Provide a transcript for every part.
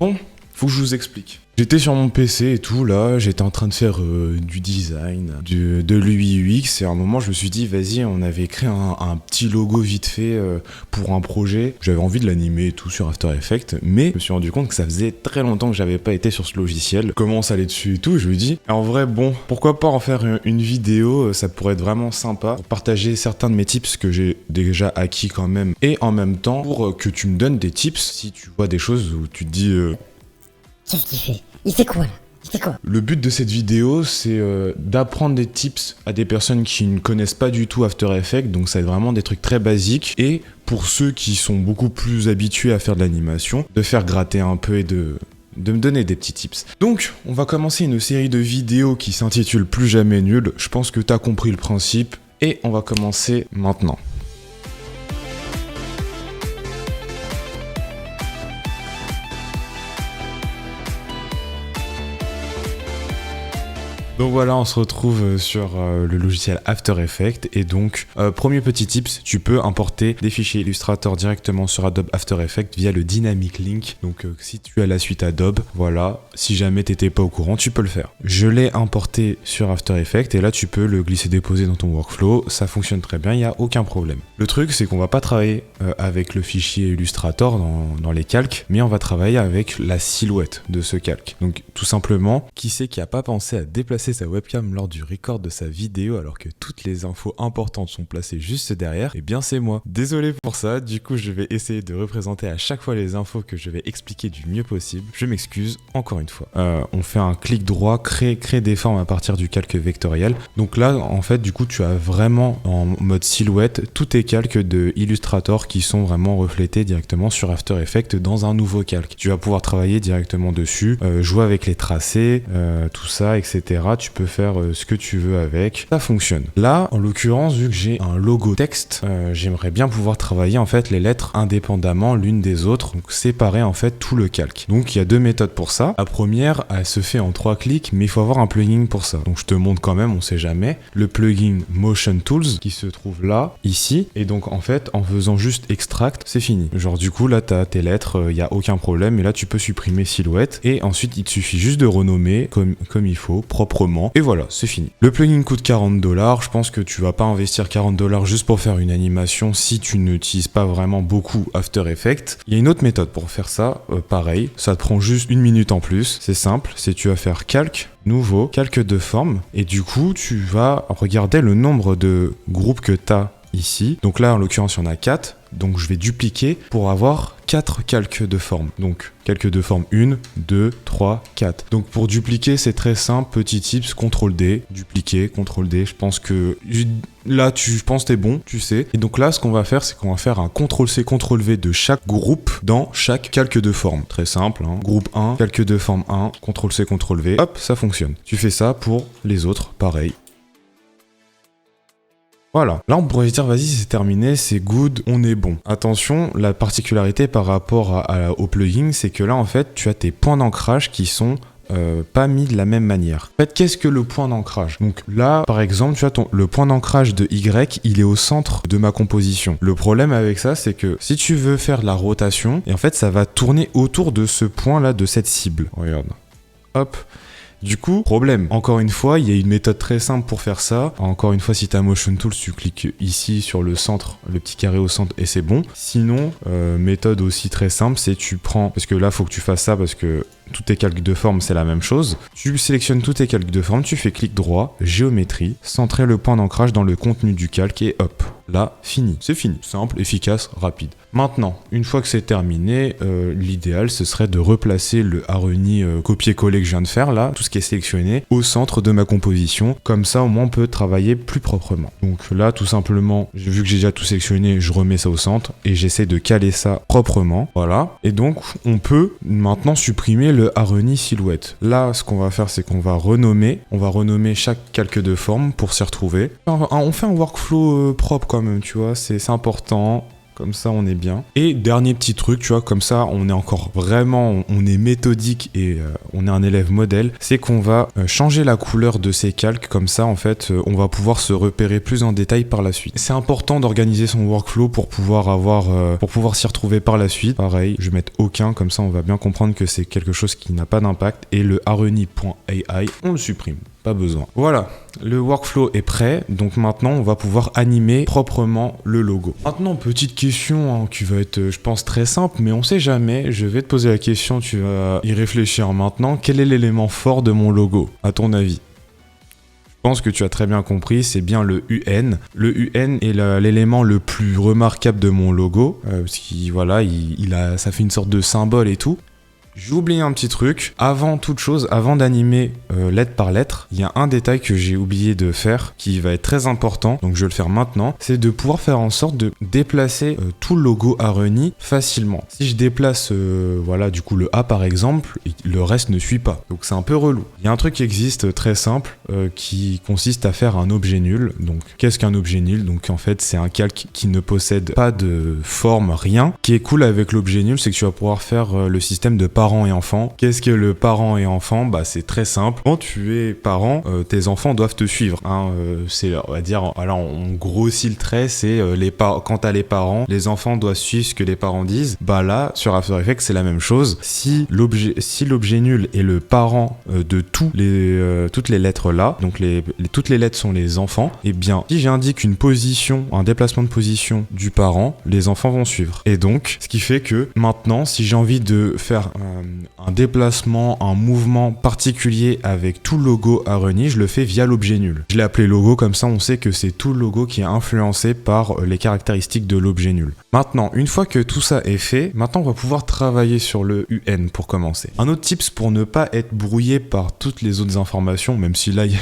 Bon, faut que je vous explique. J'étais sur mon PC et tout, là, j'étais en train de faire du design, de l'UI UX, et à un moment je me suis dit, vas-y, on avait créé un petit logo vite fait pour un projet. J'avais envie de l'animer et tout sur After Effects, mais je me suis rendu compte que ça faisait très longtemps que j'avais pas été sur ce logiciel. Je commence à aller dessus et tout, et je me dis, en vrai, bon, pourquoi pas en faire une vidéo, ça pourrait être vraiment sympa, pour partager certains de mes tips que j'ai déjà acquis quand même, et en même temps, pour que tu me donnes des tips si tu vois des choses où tu te dis... Qu'est-ce qu'il fait? Il fait quoi là? Il fait quoi? Le but de cette vidéo, c'est d'apprendre des tips à des personnes qui ne connaissent pas du tout After Effects, donc ça va être vraiment des trucs très basiques, et pour ceux qui sont beaucoup plus habitués à faire de l'animation, de faire gratter un peu et de me donner des petits tips. Donc, on va commencer une série de vidéos qui s'intitule Plus jamais nul. Je pense que t'as compris le principe, et on va commencer maintenant. Donc voilà, on se retrouve sur le logiciel After Effects, et donc premier petit tips, tu peux importer des fichiers Illustrator directement sur Adobe After Effects via le Dynamic Link. Donc si tu as la suite Adobe, voilà, si jamais t'étais pas au courant, tu peux le faire. Je l'ai importé sur After Effects et là tu peux le glisser-déposer dans ton workflow, ça fonctionne très bien, il n'y a aucun problème. Le truc c'est qu'on va pas travailler avec le fichier Illustrator dans les calques, mais on va travailler avec la silhouette de ce calque. Donc tout simplement, qui c'est qui a pas pensé à déplacer sa webcam lors du record de sa vidéo alors que toutes les infos importantes sont placées juste derrière? Eh bien c'est moi. Désolé pour ça, du coup je vais essayer de représenter à chaque fois les infos que je vais expliquer du mieux possible. Je m'excuse encore une fois. On fait un clic droit, créer des formes à partir du calque vectoriel. Donc là en fait du coup tu as vraiment en mode silhouette tous tes calques de Illustrator qui sont vraiment reflétés directement sur After Effects dans un nouveau calque. Tu vas pouvoir travailler directement dessus, jouer avec les tracés, tout ça, etc. Tu peux faire ce que tu veux avec, ça fonctionne. Là, en l'occurrence, vu que j'ai un logo texte, j'aimerais bien pouvoir travailler en fait les lettres indépendamment l'une des autres, donc séparer en fait tout le calque. Donc il y a deux méthodes pour ça. La première, elle se fait en 3 clics, mais il faut avoir un plugin pour ça. Donc je te montre quand même, on sait jamais. Le plugin Motion Tools qui se trouve là, ici, et donc en fait, en faisant juste extract, c'est fini. Genre du coup, là, tu as tes lettres, il n'y a aucun problème, et là, tu peux supprimer silhouette, et ensuite, il te suffit juste de renommer comme il faut, proprement. Et voilà, c'est fini. Le plugin coûte $40. Je pense que tu vas pas investir $40 juste pour faire une animation si tu n'utilises pas vraiment beaucoup After Effects. Il y a une autre méthode pour faire ça, pareil. Ça te prend juste 1 minute en plus. C'est simple, c'est tu vas faire calque, nouveau, calque de forme. Et du coup, tu vas regarder le nombre de groupes que tu as ici. Donc là, en l'occurrence, il y en a 4. Donc je vais dupliquer pour avoir 4 calques de forme. Donc calque de forme 1, 2, 3, 4. Donc pour dupliquer, c'est très simple, petit tips, CTRL D, dupliquer, CTRL D. Je pense que là, je pense que t'es bon, tu sais. Et donc là, ce qu'on va faire, c'est qu'on va faire un CTRL C, CTRL V de chaque groupe dans chaque calque de forme. Très simple, hein. Groupe 1, calque de forme 1, CTRL C, CTRL V. Hop, ça fonctionne. Tu fais ça pour les autres, pareil. Voilà, là on pourrait se dire vas-y c'est terminé, c'est good, on est bon. Attention, la particularité par rapport au plugin, c'est que là en fait tu as tes points d'ancrage qui sont pas mis de la même manière. En fait, qu'est-ce que le point d'ancrage? Donc là, par exemple, tu vois, le point d'ancrage de Y, il est au centre de ma composition. Le problème avec ça, c'est que si tu veux faire de la rotation, et en fait ça va tourner autour de ce point-là, de cette cible. Regarde. Hop. Du coup, problème. Encore une fois, il y a une méthode très simple pour faire ça. Encore une fois, si tu as Motion Tools, tu cliques ici sur le centre, le petit carré au centre et c'est bon. Sinon, méthode aussi très simple, c'est tu prends, parce que là, il faut que tu fasses ça parce que tous tes calques de forme, c'est la même chose. Tu sélectionnes tous tes calques de forme, tu fais clic droit, géométrie, centrer le point d'ancrage dans le contenu du calque et hop, là, fini. C'est fini. Simple, efficace, rapide. Maintenant, une fois que c'est terminé, l'idéal, ce serait de replacer le harmony copier-coller que je viens de faire, là, tout ce qui est sélectionné, au centre de ma composition. Comme ça, au moins, on peut travailler plus proprement. Donc là, tout simplement, vu que j'ai déjà tout sélectionné, je remets ça au centre et j'essaie de caler ça proprement. Voilà. Et donc, on peut maintenant supprimer le harmony silhouette. Là, ce qu'on va faire, c'est qu'on va renommer. On va renommer chaque calque de forme pour s'y retrouver. On fait un workflow propre quand même, tu vois, c'est important. comme ça on est bien. Et dernier petit truc, tu vois, comme ça on est encore vraiment, on est méthodique et on est un élève modèle, c'est qu'on va changer la couleur de ces calques, comme ça en fait on va pouvoir se repérer plus en détail par la suite. C'est important d'organiser son workflow pour pouvoir s'y retrouver par la suite. Pareil, je vais mettre aucun, comme ça on va bien comprendre que c'est quelque chose qui n'a pas d'impact, et le harmony.ai, on le supprime. Pas besoin. Voilà, le workflow est prêt, donc maintenant on va pouvoir animer proprement le logo. Maintenant, petite question qui va être, je pense, très simple, mais on sait jamais. Je vais te poser la question, tu vas y réfléchir maintenant. Quel est l'élément fort de mon logo, à ton avis ? Je pense que tu as très bien compris, c'est bien le UN. Le UN est l'élément le plus remarquable de mon logo, parce qu'il voilà, ça fait une sorte de symbole et tout. J'ai oublié un petit truc. Avant toute chose, avant d'animer lettre par lettre, il y a un détail que j'ai oublié de faire qui va être très important, donc je vais le faire maintenant, c'est de pouvoir faire en sorte de déplacer tout le logo Harmony facilement. Si je déplace voilà, du coup le A par exemple, le reste ne suit pas. Donc c'est un peu relou. Il y a un truc qui existe très simple qui consiste à faire un objet nul. Donc qu'est-ce qu'un objet nul ? Donc en fait, c'est un calque qui ne possède pas de forme, rien. Ce qui est cool avec l'objet nul, c'est que tu vas pouvoir faire le système de parents et enfants. Qu'est-ce que le parent et enfant ? Bah c'est très simple. Quand tu es parent, tes enfants doivent te suivre. C'est, on va dire, voilà, on grossit le trait, c'est quand t'as les parents, les enfants doivent suivre ce que les parents disent. Bah là, sur After Effects, c'est la même chose. Si l'objet nul est le parent de toutes les lettres là, donc toutes les lettres sont les enfants, et bien si j'indique une position, un déplacement de position du parent, les enfants vont suivre. Et donc, ce qui fait que maintenant, si j'ai envie de faire un déplacement, un mouvement particulier avec tout le logo Harmony, je le fais via l'objet nul. Je l'ai appelé logo, comme ça on sait que c'est tout le logo qui est influencé par les caractéristiques de l'objet nul. Maintenant, une fois que tout ça est fait, maintenant on va pouvoir travailler sur le UN pour commencer. Un autre tips pour ne pas être brouillé par toutes les autres informations, même si là il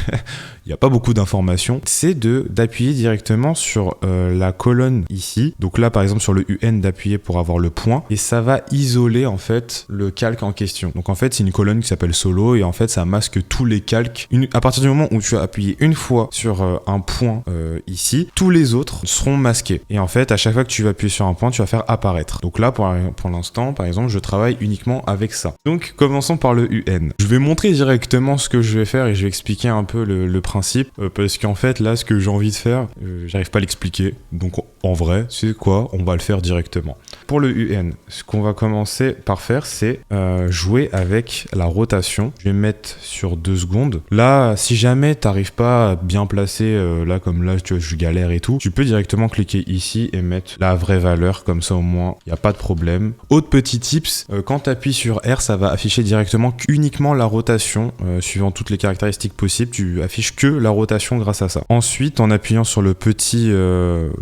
n'y a pas beaucoup d'informations, c'est d'appuyer directement sur la colonne ici. Donc là par exemple sur le UN, d'appuyer pour avoir le point, et ça va isoler en fait le calque en question. Donc en fait c'est une colonne qui s'appelle solo, et en fait ça masque tous les calques. À partir du moment où tu as appuyé une fois sur un point ici, tous les autres seront masqués. Et en fait à chaque fois que tu vas appuyer sur un point, tu vas faire apparaître. Donc là pour l'instant par exemple je travaille uniquement avec ça. Donc commençons par le UN. Je vais montrer directement ce que je vais faire et je vais expliquer un peu le principe, parce qu'en fait là ce que j'ai envie de faire, j'arrive pas à l'expliquer. Donc en vrai, c'est quoi ? On va le faire directement. Pour le UN, ce qu'on va commencer par faire, c'est jouer avec la rotation. Je vais me mettre sur 2 secondes. Là, si jamais t'arrives pas à bien placer, là comme là, tu vois, je galère et tout, tu peux directement cliquer ici et mettre la vraie valeur, comme ça au moins, il n'y a pas de problème. Autre petit tips, quand tu appuies sur R, ça va afficher directement uniquement la rotation, suivant toutes les caractéristiques possibles, tu affiches que la rotation grâce à ça. Ensuite, en appuyant sur le petit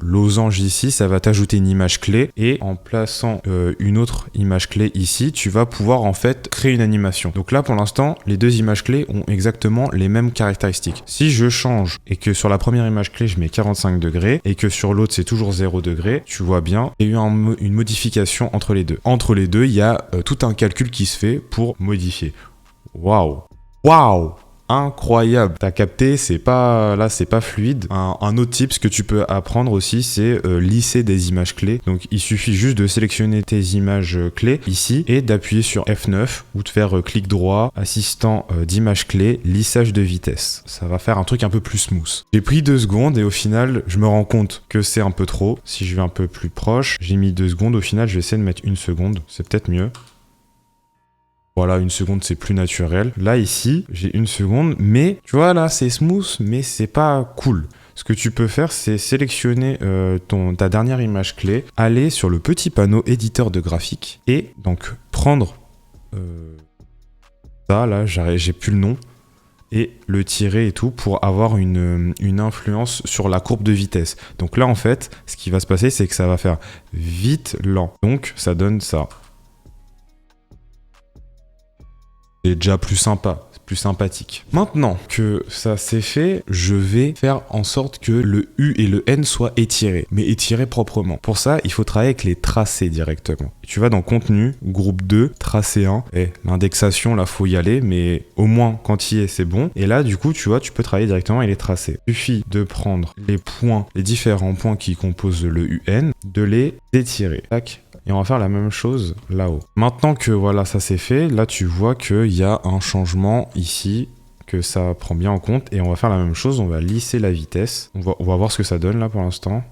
losange ici, ça va t'ajouter une image clé, et en plaçant une autre image clé ici, tu vas pouvoir en fait créer une animation. Donc là pour l'instant, les 2 images clés ont exactement les mêmes caractéristiques. Si je change et que sur la première image clé je mets 45 degrés et que sur l'autre c'est toujours 0 degré, tu vois bien, il y a eu une modification entre les deux. Entre les deux, il y a tout un calcul qui se fait pour modifier. Waouh! Incroyable, t'as capté, c'est pas fluide. Un autre tip que tu peux apprendre aussi, c'est lisser des images clés. Donc il suffit juste de sélectionner tes images clés ici et d'appuyer sur F9 ou de faire clic droit, assistant d'image clé, lissage de vitesse. Ça va faire un truc un peu plus smooth. J'ai pris 2 secondes et au final je me rends compte que c'est un peu trop. Si je vais un peu plus proche, j'ai mis 2 secondes, au final je vais essayer de mettre 1 seconde, c'est peut-être mieux. Voilà, 1 seconde, c'est plus naturel. Là, ici, j'ai 1 seconde, mais tu vois, là, c'est smooth, mais c'est pas cool. Ce que tu peux faire, c'est sélectionner ta dernière image clé, aller sur le petit panneau éditeur de graphique, et donc prendre ça, là, j'ai plus le nom, et le tirer et tout pour avoir une influence sur la courbe de vitesse. Donc là, en fait, ce qui va se passer, c'est que ça va faire vite, lent. Donc, ça donne ça. C'est déjà plus sympa, plus sympathique. Maintenant que ça c'est fait, je vais faire en sorte que le U et le N soient étirés, mais étirés proprement. Pour ça, il faut travailler avec les tracés directement. Tu vas dans contenu, groupe 2, tracé 1, et l'indexation là faut y aller, mais au moins quand il y est c'est bon. Et là du coup tu vois, tu peux travailler directement avec les tracés. Il suffit de prendre les points, les différents points qui composent le UN, de les étirer. Tac. Et on va faire la même chose là-haut. Maintenant que voilà, ça c'est fait, là tu vois qu'il y a un changement ici, que ça prend bien en compte. Et on va faire la même chose, on va lisser la vitesse. On va voir ce que ça donne là pour l'instant.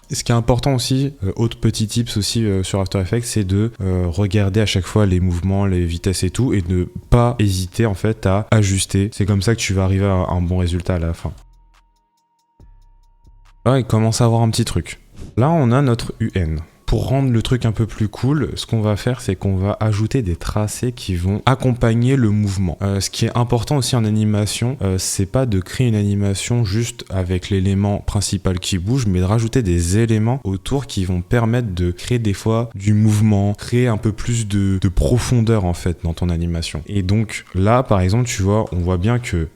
Et ce qui est important aussi, autre petit tips aussi sur After Effects, c'est de regarder à chaque fois les mouvements, les vitesses et tout, et de ne pas hésiter en fait à ajuster. C'est comme ça que tu vas arriver à un bon résultat à la fin. Là, il commence à avoir un petit truc. Là, on a notre UN. Pour rendre le truc un peu plus cool, ce qu'on va faire, c'est qu'on va ajouter des tracés qui vont accompagner le mouvement. Ce qui est important aussi en animation, c'est pas de créer une animation juste avec l'élément principal qui bouge, mais de rajouter des éléments autour qui vont permettre de créer des fois du mouvement, créer un peu plus de profondeur en fait dans ton animation. Et donc là, par exemple, tu vois, on voit bien que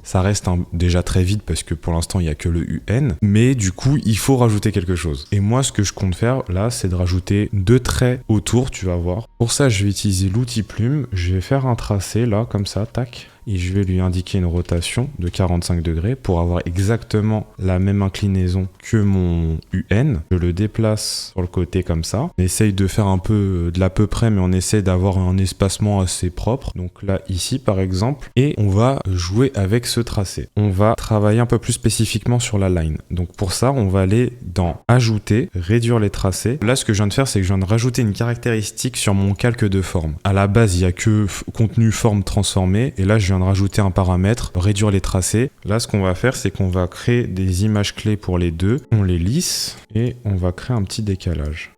ça reste déjà très vide parce que pour l'instant il n'y a que le UN, mais du coup il faut rajouter quelque chose. Et moi ce que je compte faire là, c'est de rajouter 2 traits autour, tu vas voir. Pour ça je vais utiliser l'outil plume, je vais faire un tracé là comme ça, tac. Et je vais lui indiquer une rotation de 45 degrés pour avoir exactement la même inclinaison que mon UN. Je le déplace sur le côté comme ça. On essaye de faire un peu de l'à peu près, mais on essaie d'avoir un espacement assez propre. Donc là, ici par exemple. Et on va jouer avec ce tracé. On va travailler un peu plus spécifiquement sur la line. Donc pour ça, on va aller dans Ajouter, réduire les tracés. Là, ce que je viens de faire, c'est que je viens de rajouter une caractéristique sur mon calque de forme. À la base, il n'y a que contenu forme transformée. Et là, je viens de rajouter un paramètre, réduire les tracés. Là, ce qu'on va faire, c'est qu'on va créer des images clés pour les deux. On les lisse et on va créer un petit décalage.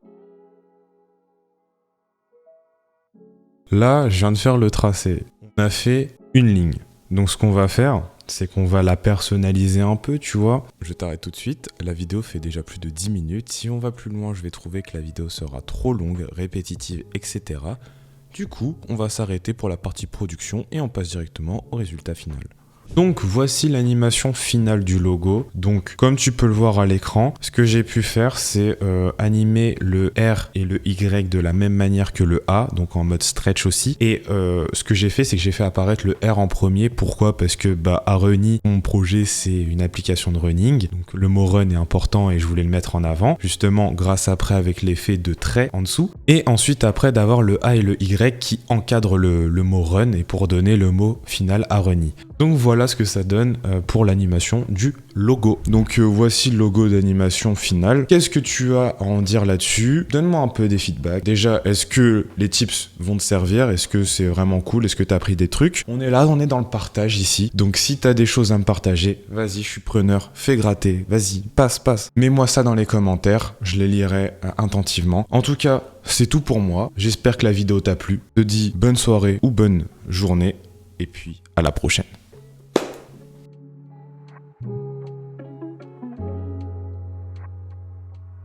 Là, je viens de faire le tracé. On a fait une ligne. Donc, ce qu'on va faire, c'est qu'on va la personnaliser un peu, tu vois. Je t'arrête tout de suite. La vidéo fait déjà plus de 10 minutes. Si on va plus loin, je vais trouver que la vidéo sera trop longue, répétitive, etc. Du coup, on va s'arrêter pour la partie production et on passe directement au résultat final. Donc voici l'animation finale du logo. Donc comme tu peux le voir à l'écran, ce que j'ai pu faire c'est animer le R et le Y de la même manière que le A, donc en mode stretch aussi. Et ce que j'ai fait c'est que j'ai fait apparaître le R en premier. Pourquoi? Parce que Areni, mon projet c'est une application de running. Donc le mot run est important et je voulais le mettre en avant. Justement grâce après avec l'effet de trait en dessous. Et ensuite après d'avoir le A et le Y qui encadrent le mot run et pour donner le mot final Areni. Donc voilà ce que ça donne pour l'animation du logo. Donc voici le logo d'animation finale. Qu'est-ce que tu as à en dire là-dessus? Donne-moi un peu des feedbacks. Déjà, est-ce que les tips vont te servir? Est-ce que c'est vraiment cool? Est-ce que tu as appris des trucs? On est là, on est dans le partage ici. Donc si tu as des choses à me partager, vas-y, je suis preneur. Fais gratter, vas-y, passe. Mets-moi ça dans les commentaires, je les lirai attentivement. En tout cas, c'est tout pour moi. J'espère que la vidéo t'a plu. Je te dis bonne soirée ou bonne journée. Et puis, à la prochaine.